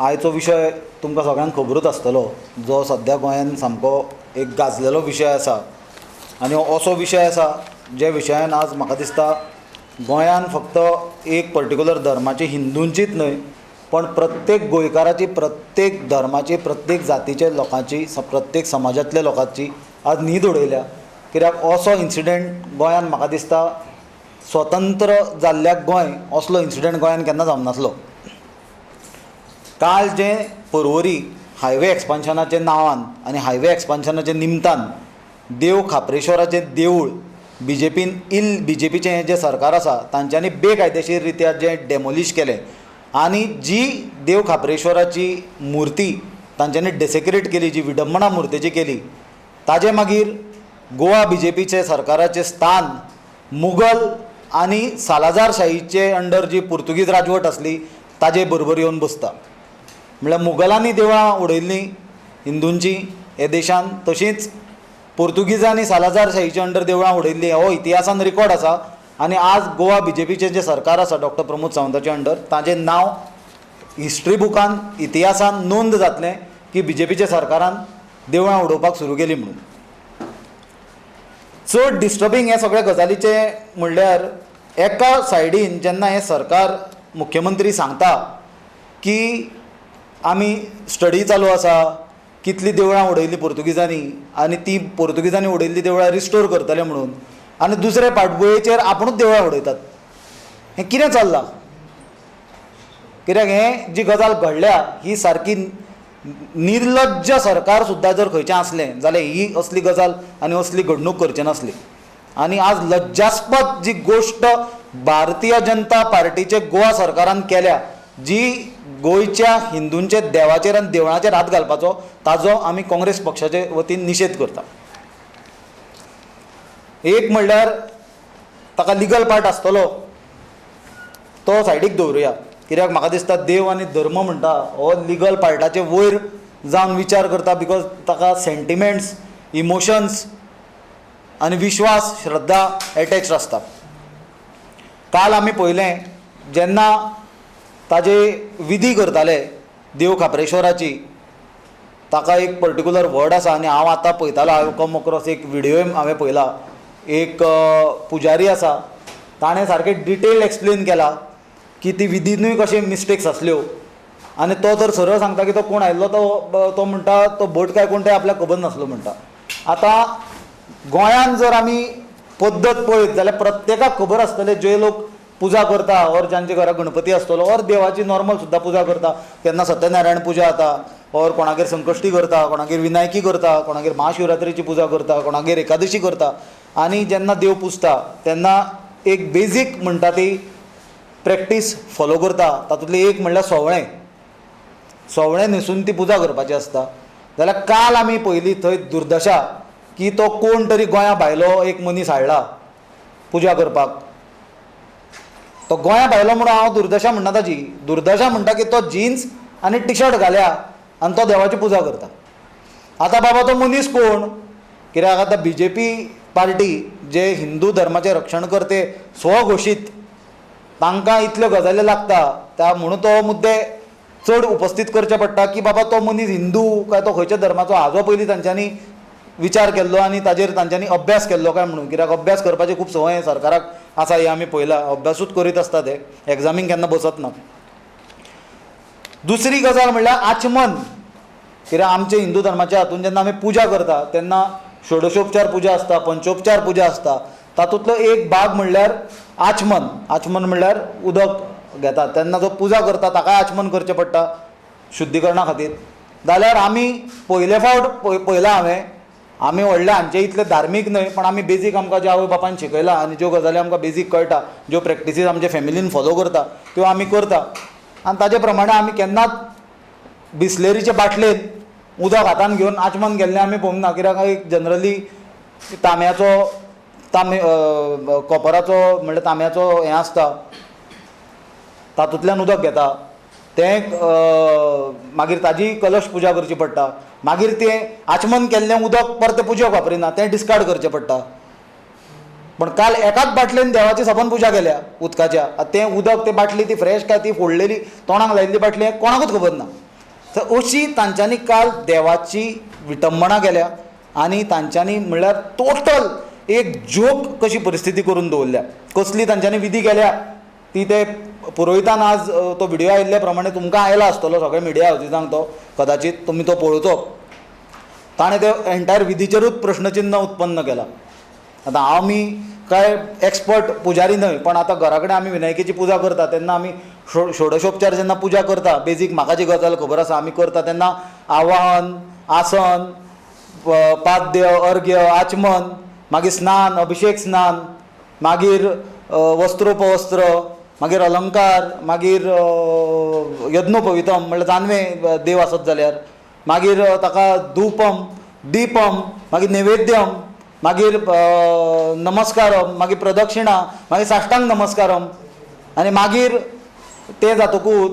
आयचो विशय तुमकां सगळ्यांक खबरूच आसतलो, जो सद्या गोंयांत सामको एक गाजलेलो विशय आसा. आनी हो असो विशय आसा जे विशयान आज म्हाका दिसता गोंयांत फक्त एक पर्टिक्युलर धर्माची, हिंदूंचीच न्हय पण प्रत्येक गोंयकाराची, प्रत्येक धर्माची, प्रत्येक जातीचे लोकांची, प्रत्येक समाजांतल्या लोकांची आज न्हीद उडयल्या. कित्याक असो इन्सिडंट गोंयांत म्हाका दिसता स्वतंत्र जाल्ल्या गोंय असलो इन्सिडंट गोंयांत केन्ना जावंक नासलो. काल जे पर्वरी हायवे एक्सपान्शनाच्या नांवान आनी हायवे एक्सपान्शनाच्या निमतान देव खापरेश्वराचें देवूळ बीजेपीचें हें जें सरकार आसा तांच्यांनी बेकायदेशीर रित्या जें डेमोलिश केलें आनी जी देव खापरेश्वराची मुर्ती तांच्यांनी डेसेक्रेट केली, जी विडंबना मुर्तेची केली, ताजे मागीर गोवा बीजेपीचे सरकाराचें स्थान मुघल आनी सालाजारशाहीचे अंडर जी पुर्तुगीज राजवट आसली ताजे बरोबर येवन बसता. म्हळ्यार मुघलांनी देवळां उडयल्लीं हिंदूंची हे देशांत, तशींच पुर्तुगीजांनी सालाजारशाहीचे अंडर देवळां उडयल्लीं हो इतिहासान रिकॉर्ड आसा. आनी आज गोवा बीजेपीचें जें सरकार आसा डॉक्टर प्रमोद सावंताचे अंडर, ताचें नांव हिस्ट्री बुकान, इतिहासान नोंद जातलें की बीजेपीच्या सरकारान देवळां उडोवपाक सुरू केली म्हणून. चड डिस्टर्बींग हे सगळ्या गजालीचें म्हणल्यार एका सायडीन जेन्ना हें सरकार, मुख्यमंत्री सांगता की आमी स्टडी चालू आसा, कितलीं देवळां उडयलीं पुर्तुगीजांनी आनी ती पुर्तुगीजांनी उडयल्लीं देवळां रिस्टोर करतले म्हणून, आनी दुसरे फाटभुंयेचेर आपुणूच देवळां उडयतात. हें कितें चल्लां? कित्याक हें जी गजाल घडल्या ही सारकी निर्लज्ज सरकार सुद्दां जर खंयचें आसलें जाल्यार ही असली गजाल आनी असली घडणूक करचें नासली. आनी आज लज्जास्पद जी गोश्ट भारतीय जनता पार्टीचे गोवा सरकारान केल्या, जी गोंयच्या हिंदूंचे देवाचेर आनी देवळांचेर हात घालपाचो, ताजो आमी काँग्रेस पक्षाचे वतीन निशेध करता. एक म्हणल्यार ताका लिगल पार्ट आसतलो तो सायडीक दवरुया, कित्याक म्हाका दिसता देव आनी धर्म म्हणटा हो लिगल पार्टाचे वयर जावन विचार करता, बिकॉज ताका सेंटिमेंट्स, इमोशन्स आनी विश्वास, श्रद्धा एटॅच्ड आसता. काल आमी पळयलें जेन्ना ताजे विधी करताले देव खापरेश्वराची, ताका एक पर्टिक्युलर वर्ड आसा आनी हांव आतां पळयतालो, हांवें कम अक्रॉस एक विडियोय हांवें पळयला. एक पुजारी आसा, ताणें सारकें डिटेल एक्सप्लेन केला की ती विधीनूय कशे मिस्टेक्स आसल्यो. आनी तो तर सरळ सांगता की तो कोण आयिल्लो तो म्हणटा तो भट काय कोण तें आपल्याक खबर नासलो म्हणटा. आतां गोंयांत जर आमी पद्दत पळयत जाल्यार प्रत्येकाक खबर आसतलें जे लोक पुजा करता और जांचे घरा गणपती आसतलो और देवाची नॉर्मल सुद्दां पुजा करता, केन्ना सत्यनारायण पुजा जाता और कोणागेर संकश्टी करता, कोणागेर विनायकी करता, कोणागेर महाशिवरात्रेची पुजा करता, कोणागेर एकादशी करता. आनी जेन्ना देव पुजता तेन्ना एक बेजीक म्हणटा ती प्रॅक्टीस फॉलो करता. तातूंतली एक म्हणल्यार सोवळें न्हेसून ती पुजा करपाची आसता. जाल्यार काल आमी पयली थंय दुर्दशा की तो कोण तरी गोंया भायलो एक मनीस हाडला पुजा करपाक. तो गोंया भायलो म्हणून हांव दुर्दशा म्हणना, ताची दुर्दशा म्हणटा की तो जिन्स आनी टी शर्ट घाल्या आनी तो देवाची पुजा करता. आतां बाबा तो मनीस कोण? कित्याक आतां बीजेपी पार्टी जे हिंदू धर्माचे रक्षण करते स्वघोशीत, तांकां इतल्यो गजाली लागता त्या म्हणून तो मुद्दे चड उपस्थित करचे पडटा की बाबा तो मनीस हिंदू काय तो खंयच्या धर्माचो, हाजो पयलीं तांच्यांनी विचार केल्लो आनी ताजेर तांच्यांनी अभ्यास केल्लो काय म्हणून. कित्याक अभ्यास करपाची खूब संवय सरकाराक आसा हे आमी पळयलां, अभ्यासूच करीत आसता ते, एग्जामीक केन्ना बसत ना. दुसरी गजाल म्हणल्यार आचमन. कित्याक आमचे हिंदू धर्माच्या हातूंत जेन्ना आमी पुजा करता तेन्ना षोडशोपचार पुजा आसता, पंचोपचार पुजा आसता, तातूंतलो एक भाग म्हणल्यार आचमन. आचमन म्हणल्यार उदक घेतात तेन्ना जो पुजा करता ताकाय आचमन करचें पडटा शुद्धीकरणा खातीर. जाल्यार आमी पयले फावट पळयलां हांवें, आमी व्हडले हांचे इतले धार्मीक न्हय पण आमी बेजीक आमकां जे आवय बापायन शिकयला आनी ज्यो गजाली आमकां बेजीक कळटा, ज्यो प्रॅक्टिसीस आमचे फॅमिलीन फॉलो करता त्यो आमी करता. आनी ताजे प्रमाणे आमी केन्नाच बिस्लेरीचे बाटलेन उदक हातान घेवन आचमन केल्लें आमी पळोवंक ना. कित्याक एक जनरली कॉपराचो म्हणल्यार तांब्याचो हें आसता, तातूंतल्यान उदक घेता, तें मागीर ताजी कलश पुजा करची पडटा. मागीर तें आचमन केल्लें उदक परतें पुजेक वापरिना, तें डिस्कार्ड करचें पडटा. पण काल एकाच बाटलेन देवाची सपन पुजा केल्या उदकाच्या. तें उदक, ते बाटली ती फ्रेश काय ती फोडलेली तोंडाक लायिल्ली बाटली हें कोणाकूच खबर ना. तर अशी तांच्यांनी काल देवाची विटंबना केल्या आनी तांच्यांनी म्हणल्यार टोटल एक जोक कशी परिस्थिती करून दवरल्या. कसली तांच्यांनी विधी केल्या ती ते पुरोहितान आज तो व्हिडिओ आयिल्ले प्रमाणे तुमकां आयला आसतलो सगळे मिडिया हावजीसांक, तो कदाचित तुमी तो पळोवचो. ताणें ते एंटायर विधीचेरूच प्रश्नचिन्ह उत्पन्न केला. आतां आमी काय एक्सपर्ट पुजारी न्हय, पण आतां घरा कडेन आमी विनायकेची पुजा करता तेन्ना आमी षोडशोपचार जेन्ना पुजा करता, बेजीक म्हाका जी गजाल खबर आसा आमी करता तेन्ना आवाहन, आसन, पाद्य, अर्घ्य, आचमन, मागीर स्नान, अभिषेक स्नान, मागीर वस्त्रोपवस्त्र, मागीर अलंकार, मागीर यज्ञोपवितम म्हणल्यार जानवे देव आसत जाल्यार, मागीर ताका धूपम, दीपम, मागीर नैवेद्यम, मागीर नमस्कारम, मागीर प्रदक्षिणा, मागीर साश्टांग नमस्कारम, आनी मागीर ते जातकूच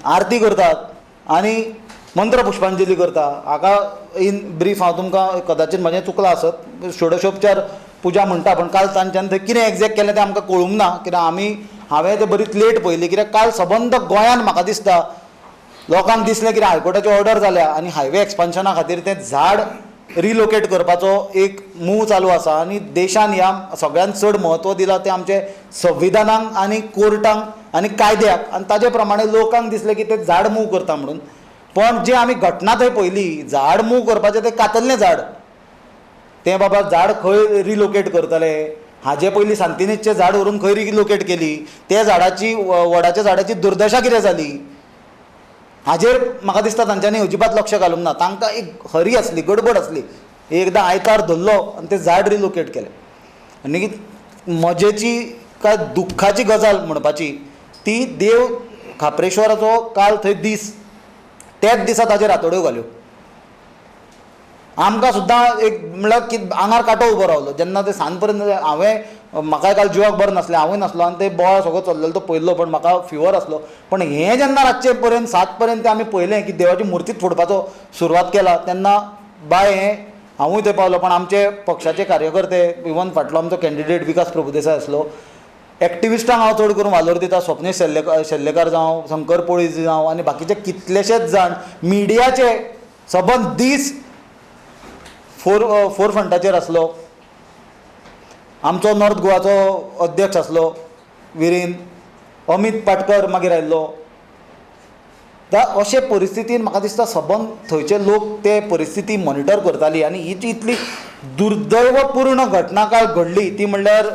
आरती करतात आनी मंत्र पुष्पांजली करता. हाका इन ब्रीफ हांव तुमकां कदाचित म्हजें चुकलां आसत, षोडशोपचार पुजा म्हणटा, पण काल तांच्यान थंय कितें एग्जॅक्ट केलें तें आमकां कळूंक ना. कित्याक हांवें तें बरीच लेट पळयली, कित्याक काल सबंद गोंयान म्हाका दिसता लोकांक दिसलें कित्याक हायकोर्टाची ऑर्डर जाल्या आनी हायवे एक्सपान्शना खातीर तें झाड रिलोकेट करपाचो एक मूव चालू आसा आनी देशान ह्या सगळ्यांत चड म्हत्व दिलां तें आमचे संविधानाक आनी कोर्टांक आनी कायद्याक, आनी ताजे प्रमाणे लोकांक दिसलें की तें झाड मूव करता म्हणून. पण जे आमी घटना थंय पळयली, झाड मूव करपाचें तें कातल्लें झाड, तें बाबा झाड खंय रिलोकेट करतले. हाजे पयलीं सांतिनेजचें झाड व्हरून खंय रिलोकेट केली, ते झाडाची वडाच्या झाडाची दुर्दशा कितें जाली हाजेर म्हाका दिसता तांच्यांनी अजिबात लक्ष घालूंक ना. तांकां एक हरी आसली, गडबड आसली, एकदां आयतार धरलो आनी तें झाड रिलोकेट केलें. आनी मजेची काय दुख्खाची गजाल म्हणपाची ती देव खापरेश्वराचो काल थंय दीस, त्याच दिसा ताजेर रातोड्यो घाल्यो. आमकां सुद्दां एक म्हणल्यार की आंगार कांटो उबो रावलो जेन्ना ते सांज पर्यंत. हांवें म्हाका काल जिवाक बरें नासलें, हांवूय नासलो आनी ते बोवाळ सगळो चल्लेलो तो पळयल्लो, पण म्हाका फिवर आसलो. पण हें जेन्ना रातचे पर्यंत 7 पर्यंत आमी पळयलें की देवाची मुर्तीच फोडपाचो सुरवात केला, तेन्ना बाय हें हांवूय थंय पावलो. पण आमचे पक्षाचे कार्यकर्ते, इवन फाटलो आमचो कॅन्डिडेट विकास प्रभुदेसाय आसलो, एक्टिविस्टांक हांव चड करून वालोर दिता, स्वप्नीश शेल्लेकार जावं, शंकर पोळी जावं आनी बाकीचे कितलेशेच जाण मिडियाचे सबंद दीस फोर फ्रंटाचेर आसलो. आमचो नॉर्थ गोवाचो अध्यक्ष आसलो विरेन, अमित पाटकर मागीर आयिल्लो. अशे परिस्थितीन म्हाका दिसता सबंद थंयचे लोक ते परिस्थिती मॉनिटर करताली. आनी ही जी इतली दुर्दैवपूर्ण घटना काल घडली ती म्हणल्यार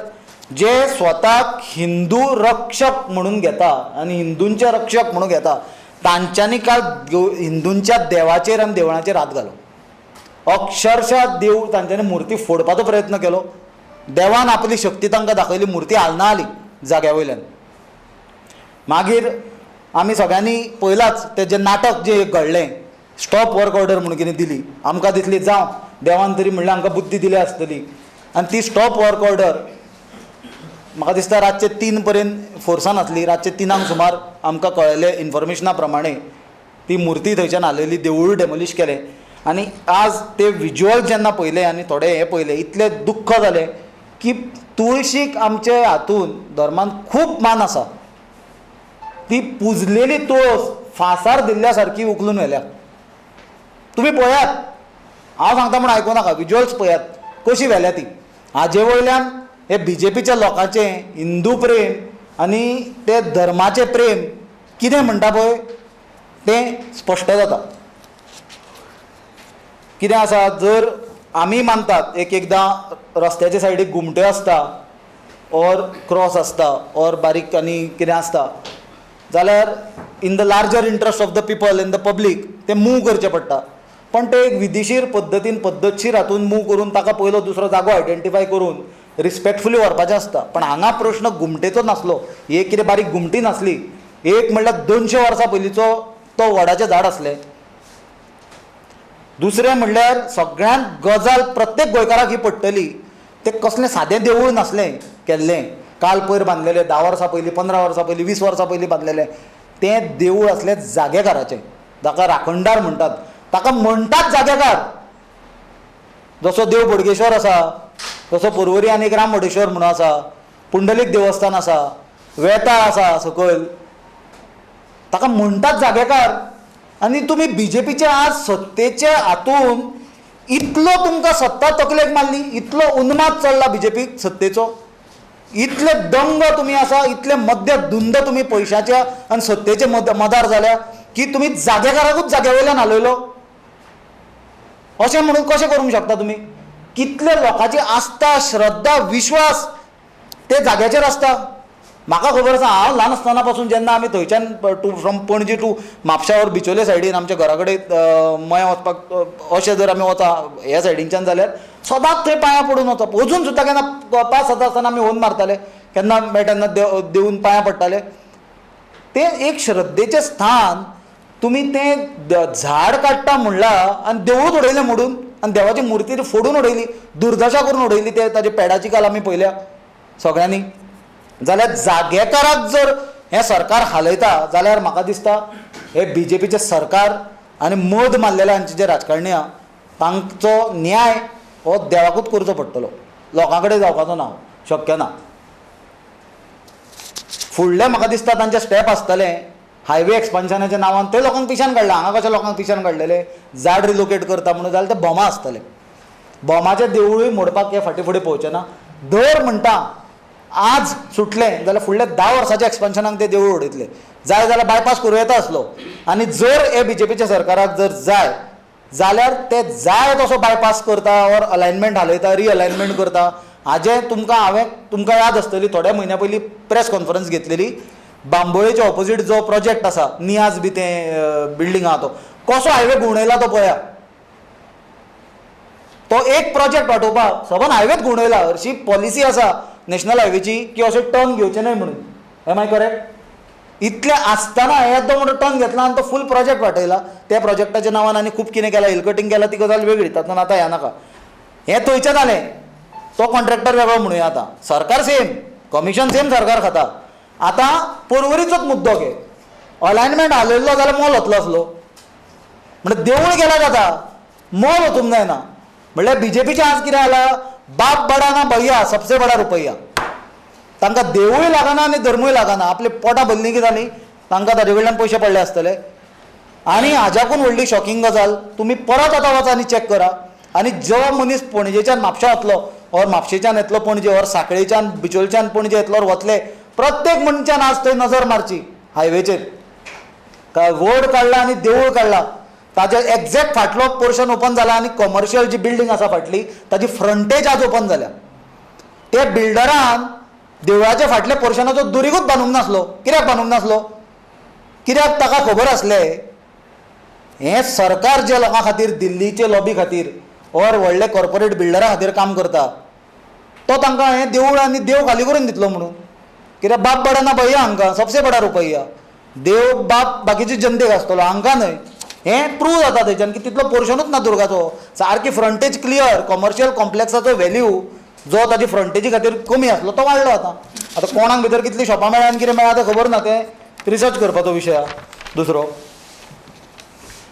जे स्वताक हिंदू रक्षक म्हणून घेता आनी हिंदूंचे रक्षक म्हणून घेता तांच्यांनी काल हिंदूंच्या देवाचेर आनी देवळांचेर हात घालो. अक्षरशः देव तांच्यांनी मुर्ती फोडपाचो प्रयत्न केलो. देवान आपली शक्ती तांकां दाखयली, मुर्ती हालना आली जाग्या वयल्यान. मागीर आमी सगळ्यांनी पळयलाच तें जें नाटक जें घडलें, स्टॉप वर्क ऑर्डर म्हणून कितें दिली, आमकां दिसली जावं देवान तरी म्हणलें आमकां बुद्धी दिली आसतली. आनी ती स्टॉप वर्क ऑर्डर म्हाका दिसता रातचे 3 पर्यंत फोर्सान आसली. रातचे 3 सुमार आमकां कळयलें इन्फॉर्मेशना प्रमाणे ती मुर्ती थंयच्यान हालयली, देवूळ डेमोलिश केलें. आनी आज ते विज्युअल जेन्ना पळयले आनी थोडे हे पळयले, इतलें दुख्ख जालें की तुळशीक आमचे हातून धर्मान खूब मान आसा. ती पुजलेली तुळस फांसार दिल्ल्या सारकी उखलून व्हेल्या. तुमी पळयात, हांव सांगता म्हण आयकूं नाका, विज्युअल्स पळयात कशी व्हेल्या ती. हाजे वयल्यान हे बीजेपीच्या लोकांचें हिंदू प्रेम आनी ते धर्माचें प्रेम कितें म्हणटा पळय तें स्पश्ट जाता. कितें आसा, जर आमी मानतात एक एकदां रस्त्याचे सायडीक घुमट्यो आसता ऑर क्रॉस आसता ऑर बारीक आनी कितें आसता जाल्यार in the larger interest of the people in the public तें मूव करचें पडटा. पण तें एक विदेशीर पद्दतीन पद्दतशीर हातून मूव करून ताका पयलो दुसरो जागो आयडेंटिफाय करून रिस्पेक्टफुली व्हरपाचें आसता. पण हांगा प्रश्न घुमटेचो नासलो, एक कितें बारीक घुमटी नासली. एक म्हणल्यार 200 वर्सां पयलींचो तो वडाचें झाड आसलें. दुसरें म्हणल्यार सगळ्यांत गजाल प्रत्येक गोंयकाराक ही पडटली, तें कसलें सादें देवूळ नासलें केल्लें, काल पयर बांदलेलें, 10 वर्सां पयलीं, 15 वर्सां पयलीं, 20 वर्सां पयलीं बांदलेलें. तें देवूळ आसलें जागेकाराचें, ताका राखणदार म्हणटात. ताका म्हणटात जागेकार. जसो देव बोडगेश्वर आसा, तसो पर्वरी आनी एक रामबडेश्वर म्हणून आसा, पुंडलीक देवस्थान आसा, वेताळ आसा सकयल. ताका म्हणटात जागेकार आनी तुमी बीजेपीचे आज सत्तेचे हातून इतलो तुमकां सत्ता तकलेक मारली, इतलो उन्माद चल्ला बीजेपीक सत्तेचो, इतले दंग तुमी आसा, इतले मध्य धुंद तुमी पयशाचे आनी सत्तेचे मदार जाल्या की तुमी जागेकाराकूच जाग्या वयल्यान हालयलो. अशें म्हणून कशें करूंक शकता तुमी? कितले लोकांची आस्था, श्रद्धा, विश्वास ते जाग्याचेर आसता. म्हाका खबर आसा, हांव ल्हान आसतना पासून जेन्ना आमी थंयच्यान फ्रॉम पणजी टू म्हापशा और बिचोले सायडीन आमच्या घरा कडेन मया वचपाक अशें जर आमी वता ह्या सायडीनच्यान जाल्यार सदांच थंय पांयां पडून वचप. अजून सुद्दां केन्ना 5-7 आसतना आमी होन मारताले, केन्ना मेळटा तेन्ना देवून पांयां पडटाले. तें एक श्रद्धेचें स्थान तुमी तें झाड काडटा म्हणलां आनी देवूळ उडयलें मोडून आनी देवाची मुर्ती फोडून उडयली, दुर्दशा करून उडयली. ते ताजे पेडाची काल आमी पळयल्या सगळ्यांनी. जाल्यार जागेकाराक जर हें सरकार हालयता जाल्यार म्हाका दिसता हे बीजेपीचें सरकार आनी मध मारलेले हांचे जे राजकारणी आहा तांचो न्याय हो देवाकूच करचो पडटलो, लोकां कडेन जावपाचो ना, शक्य ना. फुडलें म्हाका दिसता तांचें स्टेप आसतलें हायवे एक्सपान्शनाच्या नांवान. ते लोकांक पिशान काडला. हांगा कशें लोकांक पिशान काडलेले झाड रिलोकेट करता म्हणून, जाल्यार ते बोमा आसतले. बोमाचें देवूळूय मोडपाक हे फाटीं फुडें पळोवचें ना. दर म्हणटा आज सुटलें जाल्यार फुडल्या 10 वर्साच्या एक्सपान्शनाक ते देवूळ उडयतले. जाय जाल्यार बायपास करूं येता आसलो. आनी जर हे बीजेपीच्या सरकाराक जर जाय जाल्यार ते जाय तसो बायपास करता और अलायनमेंट हालयता, रिअलायनमेंट करता. हाजें हांवें तुमकां याद आसतली, थोड्या म्हयन्या पयलीं प्रेस कॉन्फरन्स घेतलेली. बांबोळेच्या ऑपोजीट जो प्रोजेक्ट आसा नियाज बी तें बिल्डींग आहा तो कसो हायवे घुंवडायला तो पळया. तो एक प्रोजेक्ट वाटोवपाक सबंद हायवेच घुंवडायला. अशी पॉलिसी आसा नॅशनल हायवेची की अशें टर्न घेवचे न्हय म्हणून. Am I correct? इतलें आसतना येदो म्हणून टर्न घेतला आनी तो फूल प्रोजेक्ट वाटयला. त्या प्रोजेक्टाच्या नांवान आनी खूब कितें केलां, हिल कटींग केलां, ती गजाल वेगळी, तातूंत आतां ह्या नाका. हें थंयचें जालें, तो कॉन्ट्रॅक्टर वेगळो म्हणुया. आतां सरकार सेम, कमिशन सेम सरकार खाता. आतां पर्वरीचोच मुद्दो घे, अलायनमेंट हालयल्लो जाल्यार मोल वतलो आसलो. म्हणजे देवूळ गेला जाता, मोल वचूंक जायना. म्हणल्यार बीजेपीचें आज कितें जालां, बाप बडा ना भैया सबसे बडा रुपया. तांकां देवूळ लागना आनी धर्मूय लागना, आपली पोटां भरलीं की जालीं, तांकां ताजे कडल्यान पयशे पडले आसतले. आनी हाज्याकून व्हडली शॉकिंग गजाल, तुमी परत आतां वचा आनी चॅक करा. आनी जो मनीस पणजेच्यान म्हापशा वतलो और म्हापशेच्यान येतलो पणजे और सांखळेच्यान बिचोलच्यान पणजे येतलो और वतले, प्रत्येक मनशान आज थंय नजर मारची हायवेचेर. काय रोड काडला आनी देवूळ काडला, ताजे एक्झॅक्ट फाटलो पोर्शन ओपन जाला आनी कमर्शियल जी बिल्डींग आसा फाटली ताजी फ्रंटेज आज ओपन जाल्या. ते बिल्डरान देवळाच्या फाटल्या पोर्शनाचो दुरीगूच बांदूंक नासलो. कित्याक बांदूंक नासलो? कित्याक ताका खबर आसलें हें सरकार जे लोकां खातीर, दिल्लीचे लॉबी खातीर और व्हडले कॉर्पोरेट बिल्डरा खातीर काम करता, तो तांकां हें देवूळ आनी देव खाली करून दितलो म्हणून. कित्याक बाप बडा ना भैया हांकां सबसे बडा रुपया. देव बाप बाकीचे जनतेक आसतलो, हांकां न्हय. हें प्रूव जाता थंयच्यान की तितलो पोर्शनूच ना दुर्गाचो. सारकी फ्रंटेज क्लियर. कमर्शियल कॉम्प्लेक्साचो व्हॅल्यू जो ताजी फ्रंटेजी खातीर कमी आसलो तो वाडलो. आतां कोणाक भितर कितलीं शॉपां मेळ्ळा आनी कितें मेळ्ळा तें खबर ना, तें रिसर्च करपाचो विशय आहा दुसरो.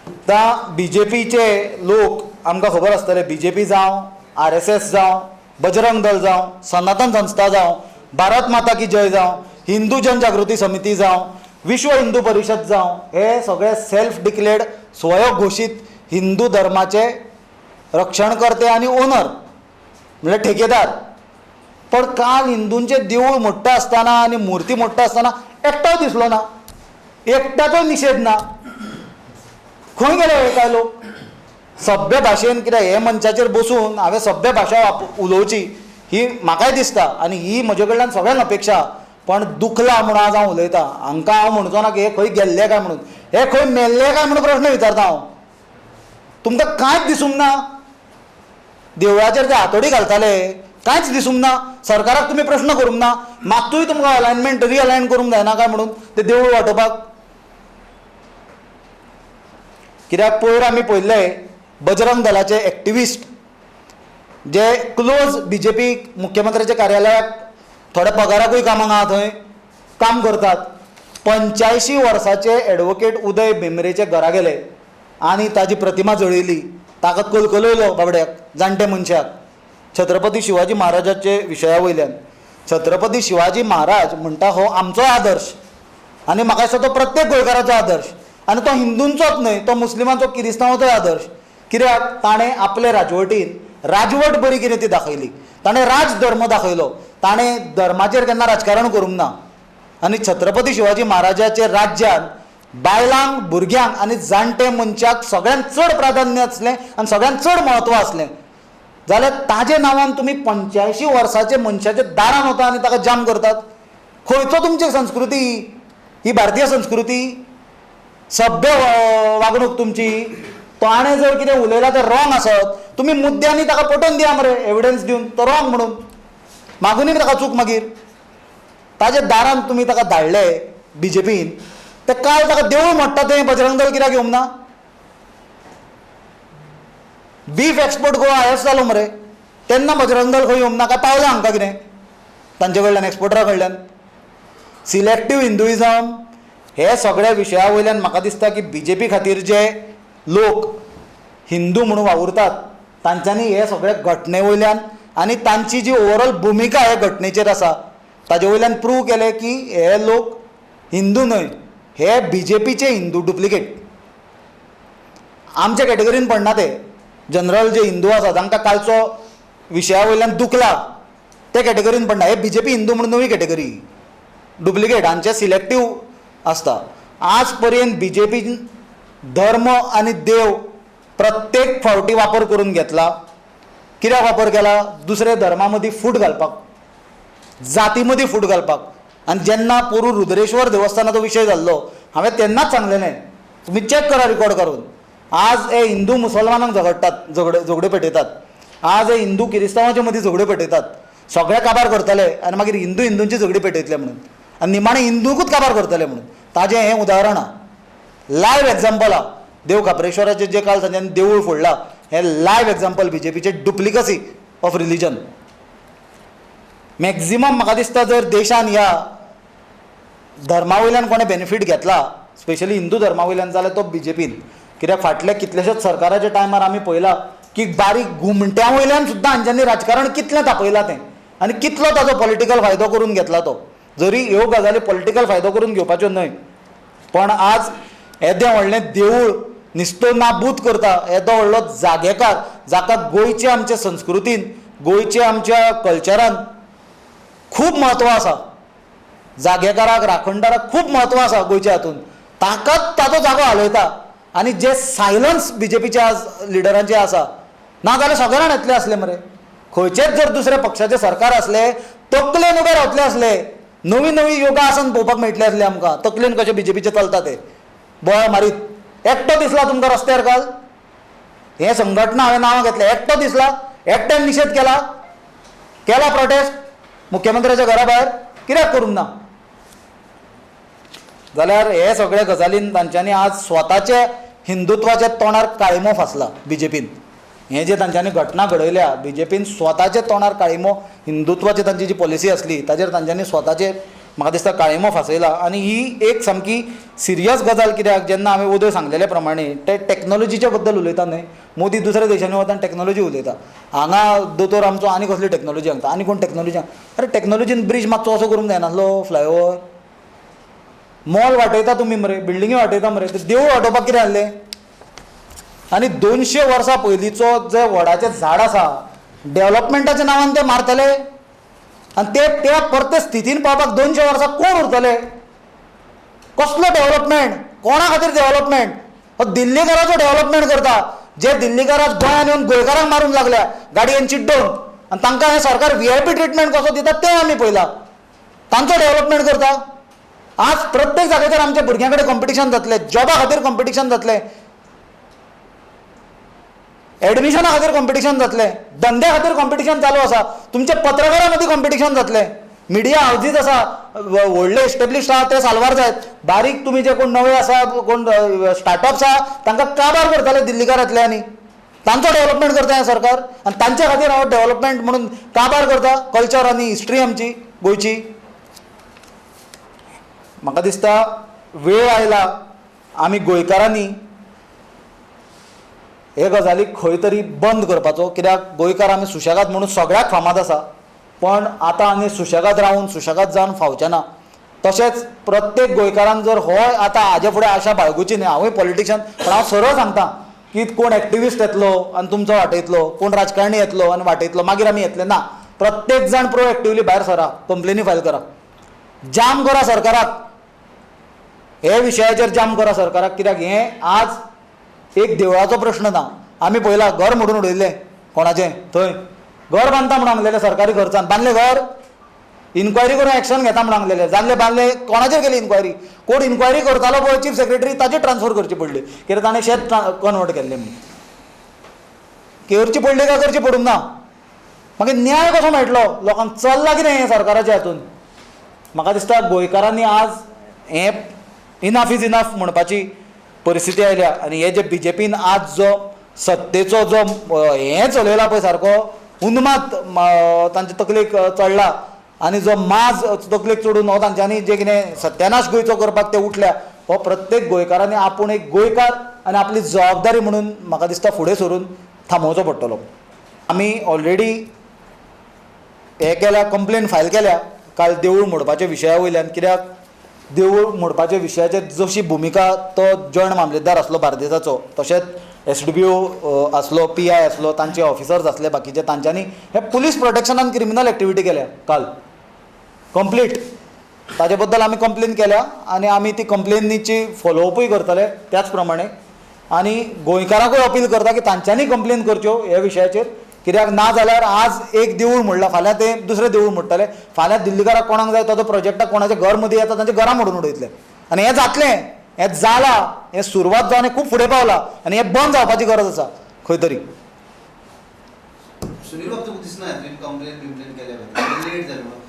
आतां बीजेपीचे लोक आमकां खबर आसतले, बीजेपी जावं, RSS जावं, बजरंग दल जावं, सनातन संस्था जावं, भारत माता की जय जावं, हिंदू जनजागृती समिती जावं, विश्व हिंदू परिशद जावं, हे सगळे सेल्फ डिक्लेअर्ड स्वयंघोषित हिंदू धर्माचे रक्षणकर्ते आनी ओनर म्हणजे ठेकेदार. पण काल हिंदूंचे देवूळ मोडटा आसतना आनी मुर्ती मोडटा आसतना एकटोय दिसलो ना, एकट्याचो निशेध ना. खंय गेले हे काय लोक? सभ्य भाशेन कित्याक हे मनशाचेर बसून हांवें सभ्य भाशा उलोवची ही म्हाकाय दिसता आनी ही म्हजे कडल्यान सगळ्यांक अपेक्षा. पण दुखला म्हणून आज हांव उलयतां. हांकां हांव म्हणचो ना की हे खंय गेल्ले काय म्हणून, हे खंय मेल्ले काय म्हणून प्रश्न विचारता हांव. तुमकां कांयच दिसूंक ना? देवळाचेर जे हातोडी घालताले कांयच दिसूंक ना? सरकाराक तुमी प्रश्न करूंक ना? मात्तूय तुमकां अलायनमेंट रिअलायन करूंक जायना काय म्हणून ते देवूळ वाटोवपाक? कित्याक पयर आमी पळयल्लें बजरंग दलाचे एक्टिविस्ट जे क्लोज बीजेपी मुख्यमंत्र्याच्या कार्यालयाक थोड्या पगाराकूय कामाक आहा थंय काम करतात. 85 वर्साचे एडवोकेट उदय भेंब्रेचे घरा गेले आनी ताजी प्रतिमा जळयली. ताका कलकलयलो बाबड्याक, जाणटे मनशाक, छत्रपती शिवाजी महाराजाचे विशया वयल्यान. छत्रपती शिवाजी महाराज म्हणटा हो आमचो आदर्श आनी म्हाका दिसता तो प्रत्येक गोंयकाराचो आदर्श. आनी तो हिंदूंचोच न्हय, तो मुस्लिमांचो किरिस्तांवाचोय आदर्श. कित्याक ताणें आपले राजवटीन राजवट बरी कितें ती दाखयली. ताणें राज धर्म दाखयलो. ताणें धर्माचेर केन्ना राजकारण करूंक ना. आनी छत्रपती शिवाजी महाराजाच्या राज्यान बायलांक, भुरग्यांक आनी जाणटे मनशाक सगळ्यांत चड प्राधान्य आसलें आनी सगळ्यांत चड म्हत्व आसलें. जाल्यार ताजे नांवान तुमी 85 वर्साचे मनशाच्या दारान वता आनी ताका जाम करतात. खंयचो तुमची संस्कृती ही भारतीय संस्कृती? सभ्य वागणूक तुमची. ताणें जर कितें उलयलां तें रॉंग आसत, तुमी मुद्द्यांनी ताका पटोवन दिया मरे, एविडन्स दिवन तो रॉंग म्हणून. मागुनी ताका चूक मागीर. ताजे दारान तुमी ताका धाडले BJPन. ते काल ताका देवूळ मोडटा तें बजरंग दल कित्याक येवंक ना? बीफ एक्सपोर्ट गोवा हायस्ट जालो मरे, तेन्ना बजरंग दल खंय येवंक ना? काय पावलें हांकां कितें तांचे कडल्यान, एक्सपोर्टरा कडल्यान? सिलेक्टीव हिंदुइजम हे सगळ्या विशया वयल्यान म्हाका दिसता की BJP खातीर जे लोक हिंदू म्हणून वावुरतात तांच्यांनी हे सगळे घटने वयल्यान आनी तांची जी ओवरऑल भुमिका हे घटनेचेर आसा ताजे वयल्यान प्रूव केलें की हे लोक हिंदू न्हय, हे BJPचे हिंदू डुप्लिकेट. आमच्या कॅटेगरीन पडना ते. जनरल जे हिंदू आसा तांकां कालचो विशया वयल्यान दुखला ते कॅटेगरीन पडना. हे BJP हिंदू म्हणून नवी कॅटेगरी, डुप्लिकेट, हांचे सिलेक्टीव आसता. आज पर्यंत BJPन धर्म आनी देव प्रत्येक फावटी वापर करून घेतला. कित्याक वापर केला? दुसरे धर्मा मदीं फूट घालपाक, जाती मदीं फूट घालपाक. आनी जेन्ना पोरू रुद्रेश्वर देवस्थानाचो विशय जाल्लो हांवें तेन्नाच सांगलेलें, तुमी चॅक करा रिकॉर्ड करून. आज हे हिंदू मुसलमानांक झगडटात, झगडे पेटयतात. आज हे हिंदू किरिस्तांवांचे मदीं झगडे पेटयतात. सगळे काबार करतले आनी मागीर हिंदू हिंदूंची झगडी पेटयतले म्हणून, आनी निमाणे हिंदूकूच काबार करतले म्हणून. ताजें हें उदाहरण आहा, लायव्ह एग्जाम्पल आहा. देव खापरेश्वराचें जे काल सांजेन देवूळ फोडलां हें लायव्ह एग्जाम्पल BJPचे डुप्लिकसी ऑफ रिलीजन. मॅक्झिमम म्हाका दिसता जर देशान ह्या धर्मा वयल्यान कोणें बेनिफीट घेतला, स्पेशली हिंदू धर्मा वयल्यान, जाल्यार तो BJPन. कित्याक फाटल्या कितलेशेच सरकाराच्या टायमार आमी पळयलां की बारीक घुमट्यां वयल्यान सुद्दां हांच्यांनी राजकारण कितलें तापयलां तें, आनी कितलो ताजो पॉलिटिकल फायदो करून घेतला तो. जरी ह्यो गजाली पॉलिटिकल फायदो करून घेवपाच्यो न्हय, पण आज येदें व्हडलें देवूळ निस्तो नाबूद करता येदो व्हडलो जागेकार, जाका गोंयचे आमचे संस्कृतीन, गोंयचे आमच्या कल्चरान खूब म्हत्व आसा. जागेकाराक, राखणदाराक खूब म्हत्व आसा गोंयच्या हातून. ताकाच ताजो जागो हालयता. आनी जे सायलन्स BJPच्या आज लिडरांचें आसा, ना जाल्यार सगळ्यांक येतले आसले मरे. खंयचेच जर दुसरे पक्षाचे सरकार आसले, तकलेन उबे रावतले आसले, नवी नवी योगासन पळोवपाक मेळटले आसले आमकां. तकलेन कशें BJPचे चलता ते बोळ मारीत. एकटो दिसला तुमकां रस्त्यार काल? हे संघटना हांवें नांवां घेतलें, एकटो दिसला? एकट्यान निशेध केला प्रोटेस्ट मुख्यमंत्र्याच्या घरा भायर? कित्याक करूंक ना? जाल्यार हे सगळे गजालीन तांच्यांनी आज स्वताचे हिंदुत्वाच्या तोंडार काळिमो फासला BJPन. हे जे तांच्यांनी घटना घडयल्या BJPन स्वताचे तोंडार काळिमो, हिंदुत्वाची तांची जी पॉलिसी आसली ताचेर तांच्यांनी स्वताचे म्हाका दिसता काळिमो फासयला. आनी ही एक सामकी सिरियस गजाल. कित्याक जेन्ना हांवें उदय सांगलेले प्रमाणे ते टॅक्नॉलॉजीच्या बद्दल उलयता न्हय. मोदी दुसऱ्या देशांनी वता आनी टॅक्नॉलॉजी उलयता. हांगा दोतोर आमचो आनी कसली टॅक्नॉलॉजी सांगता, आनी कोण टॅक्नॉलॉजी. अरे टॅक्नॉलॉजीन ब्रिज मातसो असो करूंक जायनासलो? फ्लायओवर, मॉल वाटयता तुमी मरे, बिल्डिंगी वाटयता मरे, ते देवूळ वाटोवपाक कितें आहलें? आनी 200 वर्सां पयलींचो जे वडाचें झाड आसा, डेव्हलपमेंटाच्या नांवान ते मारतले आनी ते त्या परते स्थितीन पावपाक 200 वर्सां कोण उरतले? कसलो डेव्हलपमेंट? कोणा खातीर डेव्हलपमेंट? दिल्लीकाराचो डेव्हलपमेंट करता. जे दिल्लीकाराक गोंयांत येवन गोंयकारांक मारूंक लागल्या गाडयेन चिड्डोवन, आनी तांकां हें सरकार VIP ट्रिटमेंट कसो दिता तें आमी पळयलां. तांचो डेव्हलपमेंट करता. आज प्रत्येक जाग्याचेर आमच्या भुरग्यां कडेन कॉम्पिटिशन जातलें, जॉबा खातीर कॉम्पिटिशन जातलें, एडमिशना खातीर कॉम्पिटिशन जातलें, धंद्या खातीर कॉम्पिटिशन चालू आसा, तुमच्या पत्रकारां मदीं कॉम्पिटिशन जातलें, मिडिया हावजीस आसा व्हडले एस्टेब्लिश्ड आसा ते साल्वार जायत. बारीक तुमी जे कोण नवे आसा, कोण स्टार्टअप्स आसा तांकां काबार करतले दिल्लीकार येतले आनी तांचो डेव्हलपमेंट करता हें सरकार. आनी तांच्या खातीर हांव डेव्हलपमेंट म्हणून काबार करता कल्चर आनी हिस्ट्री आमची गोंयची. म्हाका दिसता वेळ आयला आमी गोंयकारांनी हे गजाली खंय तरी बंद करपाचो. कित्याक गोंयकार आमी सुशेगाद म्हणून सगळ्याक फामाद आसा, पण आतां आमी सुशेगाद रावन सुशेगाद जावन फावचे ना. तशेंच प्रत्येक गोंयकारान जर हो आतां हाजे फुडें आशा बाळगुची न्ही, हांवूय पॉलिटिशियन, पण हांव सरळ सांगता की कोण एक्टिविस्ट येतलो आनी तुमचो वाटयतलो, कोण राजकारणी येतलो आनी वाटयतलो, मागीर आमी येतले ना. प्रत्येक जाण प्रोएक्टिवली भायर सरा, कंप्लेनी फायल करा, जाम करा सरकाराक, हे विशयाचेर जाम करा सरकाराक. कित्याक हें आज एक देवळाचो प्रश्न ना. आमी पळयलां घर मोडून उडयल्लें कोणाचें थंय, घर बांदता म्हणून सांगलेलें सरकारी खर्चान, बांदलें घर, इन्क्वायरी करून एक्शन घेता म्हणून सांगलेलें, जाल्लें बांदलें, कोणाचेर केली इन्क्वायरी, कोण इन्क्वायरी करतालो पळय चीफ सेक्रेटरी ताचेर ट्रान्सफर करची पडली, कित्याक ताणें शेत कन्वर्ट केल्लें म्हणून. करची पडली काय करची पडूंक ना, मागीर न्याय कसो मेळटलो लोकांक? चल्लां कितें हें सरकाराच्या हातून? म्हाका दिसता गोंयकारांनी आज हें इनफ इज इनफ म्हणपाची परिस्थिती आयल्या. आनी हे जे BJPन आज जो सत्तेचो जो हें चलयला पळय सारको उन्माद तांचे तकलेक चडला, आनी जो माज तकलेक चडून हो तांच्यांनी जे कितें सत्यानाश गोंयचो करपाक ते उठल्या, हो प्रत्येक गोंयकारांनी आपूण एक गोंयकार आनी आपली जबाबदारी म्हणून म्हाका दिसता फुडें सरून थांबोवचो पडटलो. आमी ऑलरेडी हें केल्या, कंप्लेन फायल केल्या काल देवूळ मोडपाच्या विशया वयल्यान. कित्याक देवूळ मोडपाच्या विशयाचेर जशी भुमिका तो जॉयंट मामलेदार आसलो बार्देसाचो, तशेंच SDPO आसलो, PI आसलो, तांचे ऑफिसर्स आसले बाकीचे, तांच्यांनी हे पुलीस प्रोटेक्शनान क्रिमिनल एक्टिविटी केल्या काल कंप्लीट. ताजे बद्दल आमी कंप्लेन केल्या आनी आमी ती कंप्लेनीची फॉलोअपूय करतले त्याच प्रमाणे. आनी गोंयकारांकूय अपील करता की तांच्यांनी कंप्लेन करच्यो ह्या विशयाचेर. कित्याक ना जाल्यार आज एक देवूळ मोडलां, फाल्यां ते दुसरें देवूळ मोडटले, फाल्यां दिल्लीकाराक कोणाक जाय तो प्रोजेक्टाक कोणाच्या घर मदीं येता तांचे घरां मोडून उडयतले. आनी हें जातलें, हें जालां, हें सुरवात जावन हें खूब फुडें पावलां आनी हें बंद जावपाची गरज आसा खंय तरी. सुनील बाब तुका दिसना कंप्लेन केल्या लेट जालें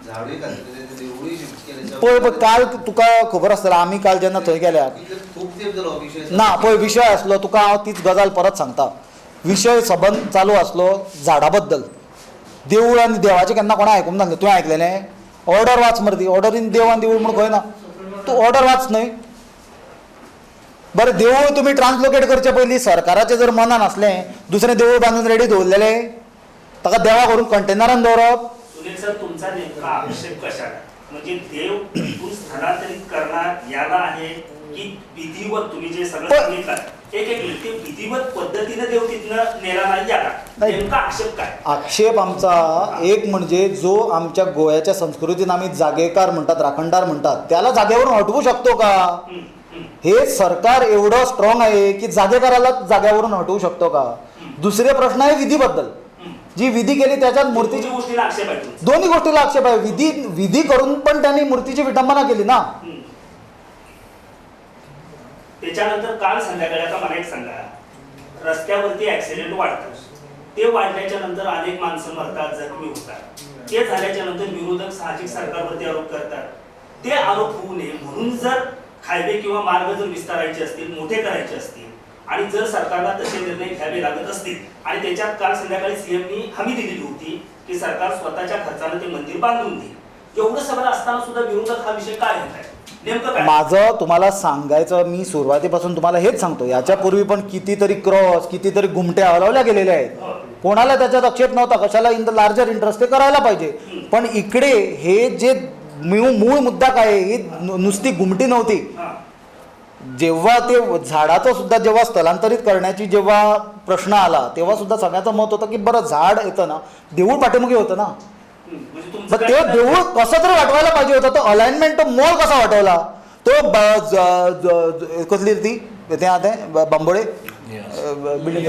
झाडूय घातलेले देवूळय शिफ्ट केले पळय काल तुका खबर आसतलें, आमी काल जेन्ना थंय गेल्या खूब तेंप जालो विशय ना पळय विशय आसलो, तुका हांव तीच गजाल परत सांगता. विशय सबंद चालू आसलो झाडा बद्दल. देवूळ आनी देवाचें केन्ना कोणा आयकूंक नासलें, तुवें आयकलेलें? ऑर्डर वाच मरे ती, ऑर्डरीन देव आनी देवूळ म्हणून खंय ना, तूं ऑर्डर वाच न्हय. बरें देवूळ तुमी ट्रान्सलोकेट करचे पयलीं सरकाराचें जर मनान आसलें दुसरें देवूळ बांदून रेडी दवरलेलें, ताका देवा करून कंटेनरान दवरप. सुनील सर, तुमचा नेमका आक्षेप कशाला? म्हणजे देव इथून स्थलांतरित करणार याला आहे की विधिवत तुम्ही जे सगळं सांगितलं एक मिनिट, ते विधिवत पद्धतीने देव तिथनं नेला नाही याला नेमका आक्षेप काय? आक्षेप आमचा एक म्हणजे जो आमच्या गोव्याच्या संस्कृतीन आम्ही जागेकार म्हणतात, राखणदार म्हणतात, त्याला जागेवरून हटवू शकतो का? हे सरकार एवढं स्ट्रॉंग आहे की जागेकाराला जागेवरून हटवू शकतो का? दुसरे प्रश्न आहे विधीबद्दल. जी विधी केली त्याच्यात मूर्तीची दोन्ही गोष्टीला आक्षेप आहे. विधी करून पण त्यांनी मूर्तीची विटंबना केली ना. त्याच्यानंतर काल संध्याकाळी आता मला एक सांगा, रस्त्यावरती ऍक्सिडेंट वाढतात, ते वाढल्याच्या नंतर अनेक माणसं मरतात, जखमी होतात. ते झाल्याच्या नंतर विरोधक साहजिक सरकारवरती आरोप करतात. ते आरोप होऊ नये म्हणून जर हायवे किंवा मार्ग जर विस्तारायचे असतील, मोठे करायचे असतील आणि जर सरकारला तसे निर्णय घ्यावे लागत असतील आणि त्याच्यात काल संध्याकाळी सीएमनी हमी दिलेली होती की सरकार स्वतःच्या खर्चाने ते मंदिर बांधून देईल, एवढं सगळं असताना सुद्धा विरोधक हा विषय काय घेत आहे? माझं तुम्हाला सांगायचं, मी सुरुवातीपासून तुम्हाला हेच सांगतो, याच्यापूर्वी पण कितीतरी क्रॉस, कितीतरी घुमट्या हलवल्या गेलेल्या आहेत. कोणाला त्याच्यात आक्षेप नव्हता, कशाला इन द लार्जर इंटरेस्ट ते करायला पाहिजे. पण इकडे हे जे मूळ मुद्दा काय, ही नुसती घुमटी नव्हती. जेव्हा ते झाडाचं सुद्धा जेव्हा स्थलांतरित करण्याची जेव्हा प्रश्न आला तेव्हा सुद्धा सगळ्याचं मत होतं की बरं झाड येतं ना, देऊळ पाठीमागे होतं ना, ते देऊळ कसं तरी वाटवायला पाहिजे होतं. तो अलाइनमेंट, तो मोल कसा वाटवला, तो कसली ती ते आता बांबोळे बिल्डिंग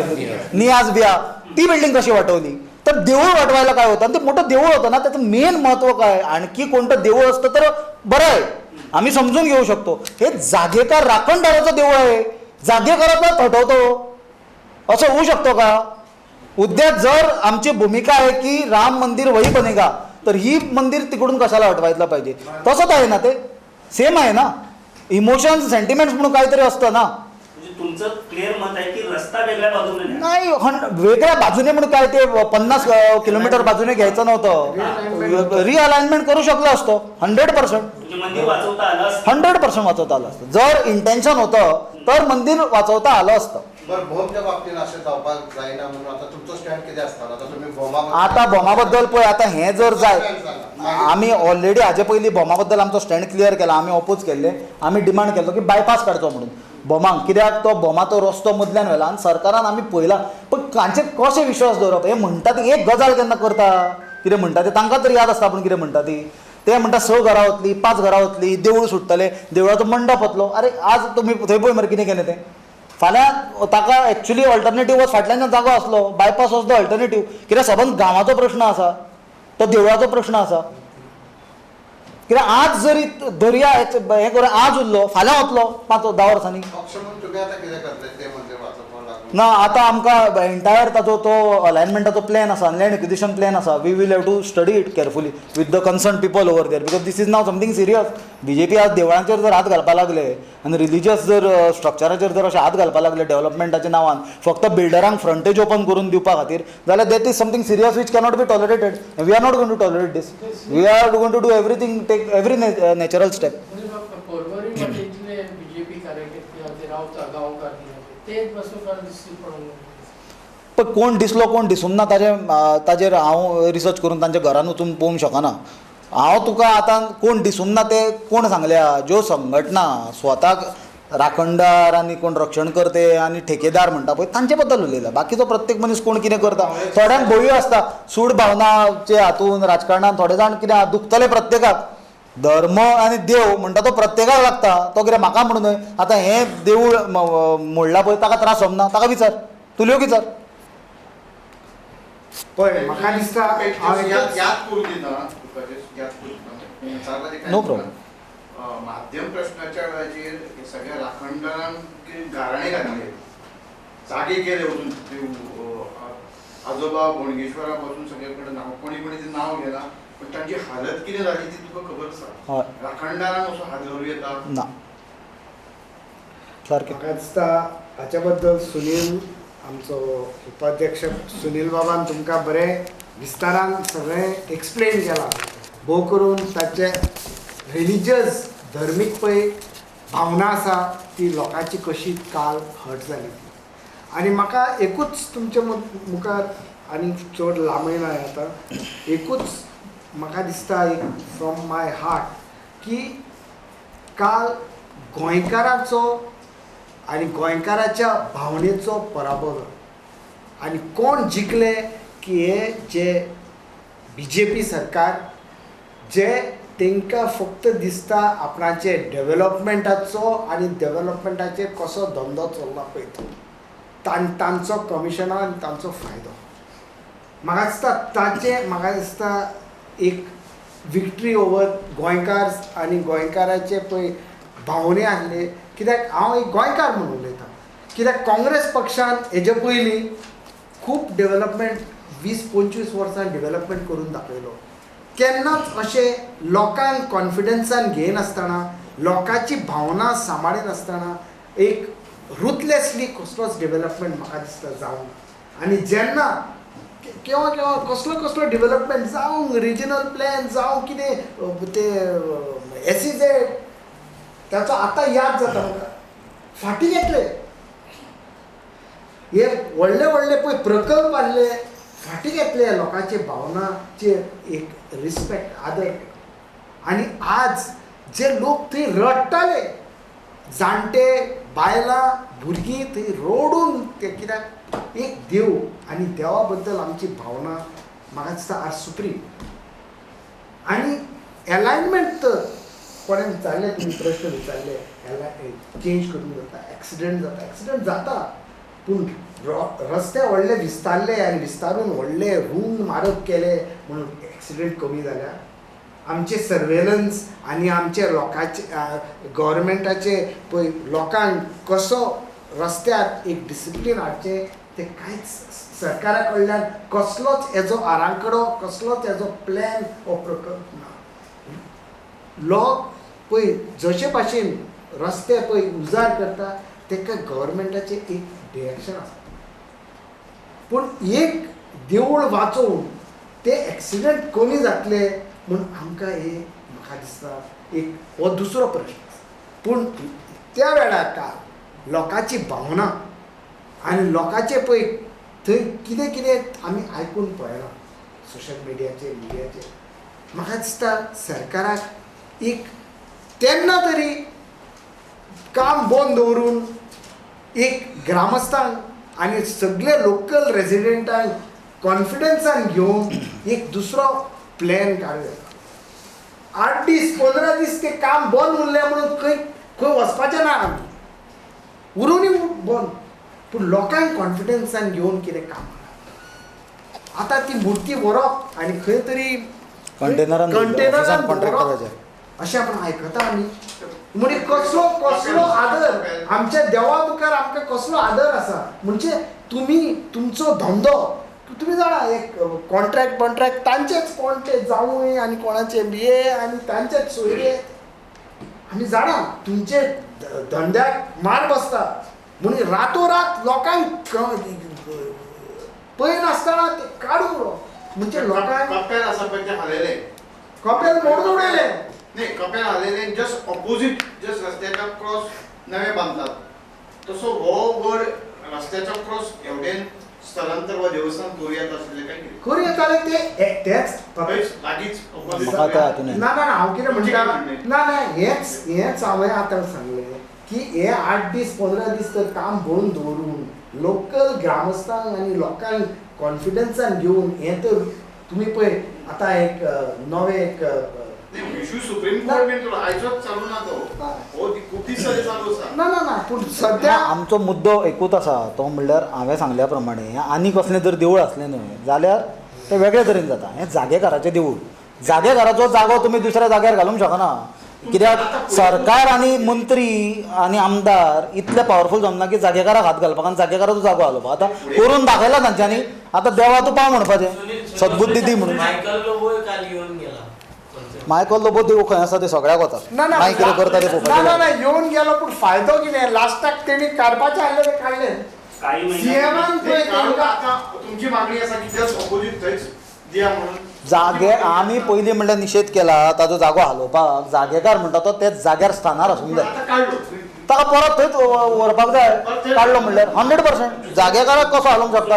नियाज बिया, ती बिल्डिंग कशी वाटवली? तर देऊळ वाटवायला काय होतं, आणि ते मोठं देऊळ होतं ना, त्याचं मेन महत्व काय, आणखी कोणतं देऊळ असतं तर बरं आहे, आम्ही समजून घेऊ शकतो. हे जागेकार राखणदाराचं देऊळ आहे, जागेकाराला थटवतो, असं होऊ शकतो का? उद्या जर आमची भूमिका आहे की राम मंदिर वही बनेगा, तर ही मंदिर तिकडून कशाला हटवायला पाहिजे? तसंच आहे ना, ते सेम आहे ना. इमोशन्स, सेंटिमेंट्स म्हणून काहीतरी असतं ना. तुमचं क्लिअर मत आहे की रस्ता वेगळ्या बाजूने नाही, वेगळ्या बाजूने म्हणून काय ते 50 किलोमीटर बाजूने घ्यायचं नव्हतं. रिअलाइनमेंट करू शकलो असतो 100%. 100% वाचवता आलं असतं. जर इंटेन्शन होतं तर मंदिर वाचवता आलं असतं. बरं भोमच्या बाबतीत अशें जावपाक जायना म्हणून आतां तुमचो स्टँड कितें आसता आतां तुमी भोमा आतां भोमा बद्दल पळय आतां हें जर जाय आमी ऑलरेडी हाजे पयलीं भोमा बद्दल आमचो स्टँड क्लियर केला आमी ऑपोज केल्ले आमी डिमांड केलो की बायपास काडचो म्हणून भोमांक कित्याक तो भोमा तो रस्तो मदल्यान व्हेला आनी सरकारान आमी पळयला पण हांचे कशें विश्वास दवरप हे म्हणटा ती एक गजाल केन्ना करता कितें म्हणटा ते तांकां तर याद आसता पूण कितें म्हणटा ती ते म्हणटा 6 घरां वतली 5 घरां वतली देवूळ सुट्टले देवळाचो मंडप वतलो अरे आज तुमी थंय पळय मरे कितें केलें तें फाल्यां ताका एक्चुली ऑल्टरनेटीव वच फाटल्यान जागो आसलो बायपास वच द ऑल्टरनेटीव कित्याक सबंद गांवाचो प्रश्न आसा तो देवळाचो प्रश्न आसा कित्याक आज जरी दर्या हें करून आज उरलो फाल्यां वतलो 5-10 वर्सांनी पक्ष म्हणून तुमी आतां कितें करतले ते म्हणजे वाचोवपाक लागून ना आतां आमकां एंटायर ताजो तो अलायनमेंटाचो प्लॅन आसा लँड एक्विजिशन प्लॅन आसा we will have to study it carefully with the concern people over there because this is now something serious BJP आज देवळांचेर जर हात घालपाक लागले आनी रिलिजियस जर स्ट्रक्चराचेर जर अशे हात घालपाक लागले डेव्हलपमेंटाच्या नांवान फक्त बिल्डरांक फ्रंटेज ओपन करून दिवपा खातीर जाल्यार that is something serious which cannot be tolerated we are not going to tolerate this we are going to do everything take every natural step परवरी वाटेंतले बीजेपी कार्यकर्ते ते रावता गांवकार ते बसून दिसली पडून पण कोण दिसलो कोण दिसूंक ना ताजेर हांव रिसर्च करून तांच्या घरान वचून पळोवंक शकना हांव तुका आतां कोण दिसूंक ना ते कोण सांगल्या ज्यो संघटना स्वताक राखणदार आनी कोण रक्षण करते आनी ठेकेदार म्हणटा पळय तांचे बद्दल उलयला बाकीचो प्रत्येक मनीस कोण कितें करता थोड्यांक भंय आसता सूड भावनाचे हातून राजकारणांत थोडे जाण कितें दुखतले प्रत्येकाक धर्म आनी देव म्हणटा तो प्रत्येकाक लागता तो कितें म्हाका म्हणून न्हय आतां हें देवूळ मोडला पळय ताका त्रास समना ताका विचार तुल्यो विचार पळय म्हाका दिसता याद करून दिता याद करून दिता No problem. माध्यम प्रश्नाच्या वेळाचेर हे सगळ्या राखणदारांक गाराणे घातले जागे केले वचून आजोबा बोडगेश्वरा पासून सगळे कडेन नांव कोणी कोणी ते नांव गेला पण तांची हालत कितें जाली ती तुका खबर आसा हय राखणदारांक असो हात धरूं येता ना सारकें म्हाका दिसता हाच्या बद्दल सुनील आमचो उपाध्यक्ष सुनील बाबान तुमकां बरें विस्तारान सगळें एक्सप्लेन केलां भोव करून ताचे रिलिजियस धर्मीक पळय भावना आसा ती लोकांची कशी काल हट जाली आनी म्हाका एकूच तुमचे मुखार आनी चड लांबय ना आतां एकूच म्हाका दिसता एक फ्रॉम माय हार्ट की काल गोंयकाराचो आनी गोंयकाराच्या भावनेचो पराभव जालो आनी कोण जिखले की हे जे BJP सरकार जे तांकां फक्त दिसता आपणाचे डेव्हलपमेंटाचो आनी डेव्हलपमेंटाचेर कसो धंदो चल्ला पळय तो तांचो कमिशनां आनी तांचो फायदो म्हाका दिसता म्हाका दिसता एक विक्ट्री ओवर गोंयकार आनी गोंयकाराचे पळय भावने आसले कित्याक हांव एक गोंयकार म्हणून उलयतां कित्याक काँग्रेस पक्षान हेजे पयलीं खूब डेव्हलपमेंट 20-25 वर्सां डेव्हलपमेंट करून दाखयलो केन्नाच अशें लोकांक कॉन्फिडन्सान घेयनासतना लोकांची भावना सांबाळीन आसतना एक रुथलेसली कसलोच डेव्हलपमेंट म्हाका दिसता जावंक आनी जेन्ना केव्हा केव्हा कसलो डेव्हलपमेंट जावं रिजनल प्लॅन जावं कितें ते SEZ त्याचो आतां याद जाता म्हाका फाटीं घेतले हे व्हडले व्हडले पळय प्रकल्प आसले फाटीं घेतले लोकांचे भावनाचेर एक रिस्पेक्ट आदर आनी आज जे लोक थंय रडटाले जाणटे बायलां भुरगीं थंय रडून ते कित्याक एक देव आनी देवा बद्दल आमची भावना म्हाका दिसता आर सुप्रीम आनी अलायनमेंट तर कोणें विचारले तुमी प्रश्न विचारले चेंज करून जाता एक्सिडेंट जाता पूण रस्ते व्हडले विस्तारले आनी विस्तारून व्हडले रूम मारप केले म्हणून एक्सिडेंट कमी जाल्या आमचे सर्वेलन्स आनी आमचे लोकांचे गव्हर्मेंटाचे पळय लोकांक कसो रस्त्यार एक डिसिप्लीन हाडचें तें कांयच सरकारा कडल्यान कसलोच हेजो आराखडो कसलोच हेजो प्लॅन हो प्रकल्प ना लोक पळय जशे भाशेन रस्ते पळय उजार करता ताका गव्हर्मेंटाचें एक डिरेक्शन आसा पूण एक देवूळ वाचोवन ते एक्सिडेंट कमी जातले म्हूण आमकां हे म्हाका दिसता एक हो दुसरो प्रश्न आसा पूण त्या वेळार काल लोकांची भावना आनी लोकांचे पळय थंय कितें कितें आमी आयकून पळयलां सोशल मिडियाचेर म्हाका दिसता सरकाराक एक तेन्ना तरी काम बंद दवरून एक ग्रामस्थांक आनी सगळे लोकल रेजिडेंटांक कॉन्फिडन्सान घेवन एक दुसरो प्लॅन काडूं 8 दीस 15 दीस ते काम बंद उरलें म्हणून खंय वचपाचें ना आमी उरूनी बंद पूण लोकांक कॉन्फिडन्सान घेवन कितें काम करप आतां ती मुर्ती व्हरप आनी खंय तरी कंटेनरान कंटेनरान कॉन्ट्रॅक्टराचे व्हरप अशें आपण आयकता आमी म्हणजे कसलो आदर आमच्या देवा मुखार आमकां कसलो आदर आसा म्हणजे तुमी तुमचो धंदो तुम्ही जाणा एक कॉन्ट्रॅक्ट तांचेच कोण ते जावूय आनी कोणाचे बिये आनी तांचेच सोयरे आमी जाणा तुमचे धंद्याक मार बसता म्हणून रातोरात लोकांक पळय नासतना ते काडून उडोवप म्हणजे लोकांक कप्यार आसा पळय ते हालयले कपेल मोडून उडयले नाही कप्यार हालयले जस्ट ऑपोजीट जस्ट रस्त्याच्या क्रॉस नवे बांदतात तसो हो वड रस्त्याच्या क्रॉस एवढेन स्थलांतर वा देवस्थान करूं येता आसलें काय कितें खरी येताले तेच थंयच लागींच म्हाका त्या हातून ना हांव कितें म्हणटा ना हेच हांवें आतां सांगलें की हे 8 दीस 15 दीस तर काम बंद दवरून लोकल ग्रामस्थांक आनी लोकांक कॉन्फिडन्सान घेवन हें तर तुमी पळय आतां एक नवे एक इश्यू सुप्रीम कोर्ट बीन तुला आयजोच चालू ना तो हो खूब दीस जाले चालू आसा ना पूण सद्या आमचो मुद्दो एकूच आसा तो म्हणल्यार हांवें सांगल्या प्रमाणे आनी कसलें जर देवूळ असलें न्हय जाल्यार तें वेगळे तरेन जाता हें जागेकाराचें देवूळ जागेकाराचो जागो तुमी दुसऱ्या जाग्यार घालूंक शकना कित्याक सरकार आनी मंत्री आनी आमदार इतले पावरफूल जमना की जागेकाराक हात घालपाक आनी जागेकाराचो जागो घालप आतां करून दाखयला तांच्यांनी आतां देवा तूं पाव म्हणपाचें सद्बुद्धी दी म्हणून मायकल लोबो देव खंय आसा ते सगळ्याक वता माय कितें करता ते पळोवपाचें ना येवन गेलो पूण फायदो कितें लास्टाक तेणी काडपाचें आसलें तें काडलें काही सीएमान ते काडून आतां तुमची मागणी आसा की जस्ट ऑपोजीट थंयच दिया म्हणून जागे आमी पयलीं म्हणल्यार निशेध केला ताजो जागो हालोवपाक जागेकार म्हणटा तो तेच जाग्यार स्थानार आसूंक जाय आतां काडलो ताका परत थंयच व्हरपाक जाय काडलो म्हणल्यार 100% जागेकाराक कसो हालोवंक शकता